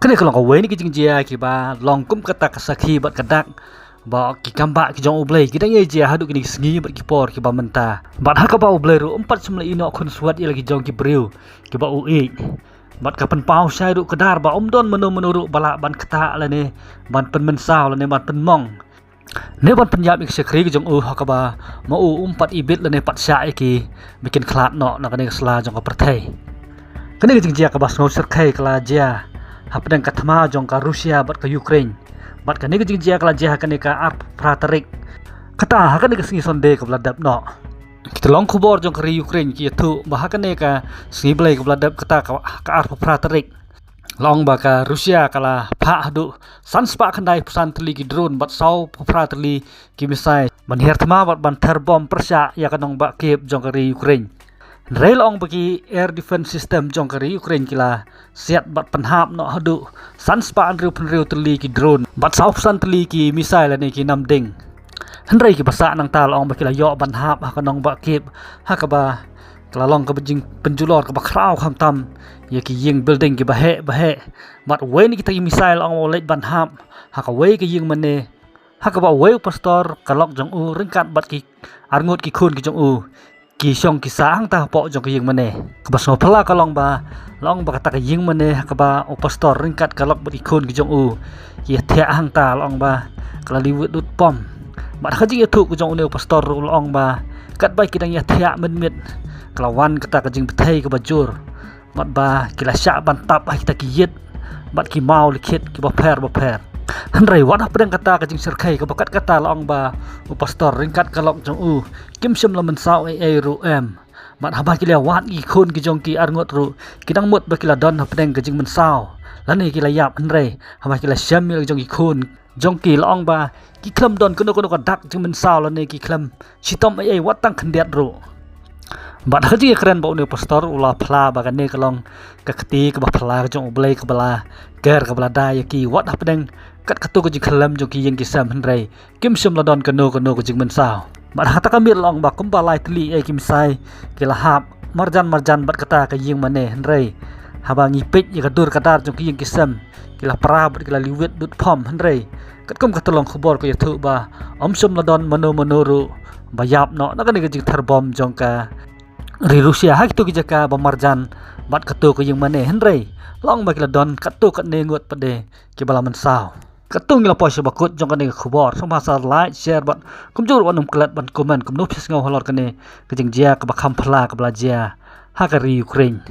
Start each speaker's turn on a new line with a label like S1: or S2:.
S1: Kene kalau kau ini kijing jia kiba longkum kata kasaki bat kadak ba ki kamba ki jong ublei kita ye jia hadu kini sengi bat kipor kiba menta bat haka ba ublei ru 4 semle ino kun suat ye lagi jong ki briu kiba ui bat kapan pau sai ru kedar ba omdon menuru bala ban kata la ne ban pen mensau la ne ban pen mong ne ban penyap ik sekri ki jong haka ba ma 4 ibit la ne pat sya ki bikin klat no na kene sla jong ka perthai kene kijing jia ka bas no serkai kala jia hapdang katma jong ka Rusia bat ka Ukraine bat ka nega jia kala jia ka neka ap pratarik kata ha ka nega singi sonde ka bladap no kita long khubor jong ka Ukraine ki thu ba ha ka neka singi blai ka bladap kata ka ap pratarik long ba ka Rusia kala pha hadu sanspa khandai pusan tli ki drone bat sau pratli ki misai ban hertma bat ban terbom persya ya ka nong ba kep jong ka Ukraine Rail ong bagi air defense system jong kari Ukraine kila siat bat penhap no hadu sanspa anriu penriu teli ki drone bat saupsan teli ki misail ni ki namding hendrai ki basa nang tal ong bakila yo ban hap ha kanong ba kip ha ka ba klalong ka bejing penjulor ka ba kraw kham tam ye ki ying building ki bahe bat we ni kita ki misail ong olet ban hap ha ka we ki ying mane ha ka ba we pastor kalok jong u ringkat bat ki arngut ki khun ki jong u ki song ki sang ta po jong ki ying mane ka ba so phala ka long ba kata ka ying mane ka ba o pastor ringkat kalok budi khun ki jong u ye thia hang ta long ba kala liwut dut pom ba ka jing thu ku jong u pastor long ba kat bai ki dang ye thia mit kala wan kata ka jing bthai ka ba jur mat ba kila sya ban tap kita ki yit bat ki mau likhit ki ba pher Hendrai wat apa yang kata kajing serkai ke bakat kata long ba pastor ringkat kalok jong u kim sim lamen sau ru em mat haba kila wat ki khun ki jong ki arngot ru kidang mut ba kila don apa yang kajing men sau lani kila yap hendrai haba kila syamil jong ki khun jong ki long ba ki klam don kono ka dak jing men sau lani ki klam sitom wat tang khendiat ru bat haji keren ba uni pastor ula phla ba kan ne kalong ka khti ka ba phla jong ublei ka bala ger ka bala da ki wat apa yang kat katu ko jing khalam jong ki yeng ki sam hendrai kim sim ladon kano ko jing men sao bat hata kamir long ba kum balai tli kim sai kila hap marjan bat kata ka yeng mane hendrai haba ngipit ya kadur kadar jong ki yeng ki sam kila pra bat kila liwet dut pom hendrai kat kum katolong khobor ko ya thu ba om sim ladon mano bayap no na kan jing terbom jong ka ri Rusia hak tu ki jaka ba marjan bat katu ko yeng mane hendrai long ba kila don katu kat ne ngot pade ki bala men sao Katung ngila pois bakut jong kane khubor som hasa like share bat kumjur wanum klat ban comment kumno phis ngau holor kane kajing jia ka bakham phla ka bla jia ha ka ri Ukraine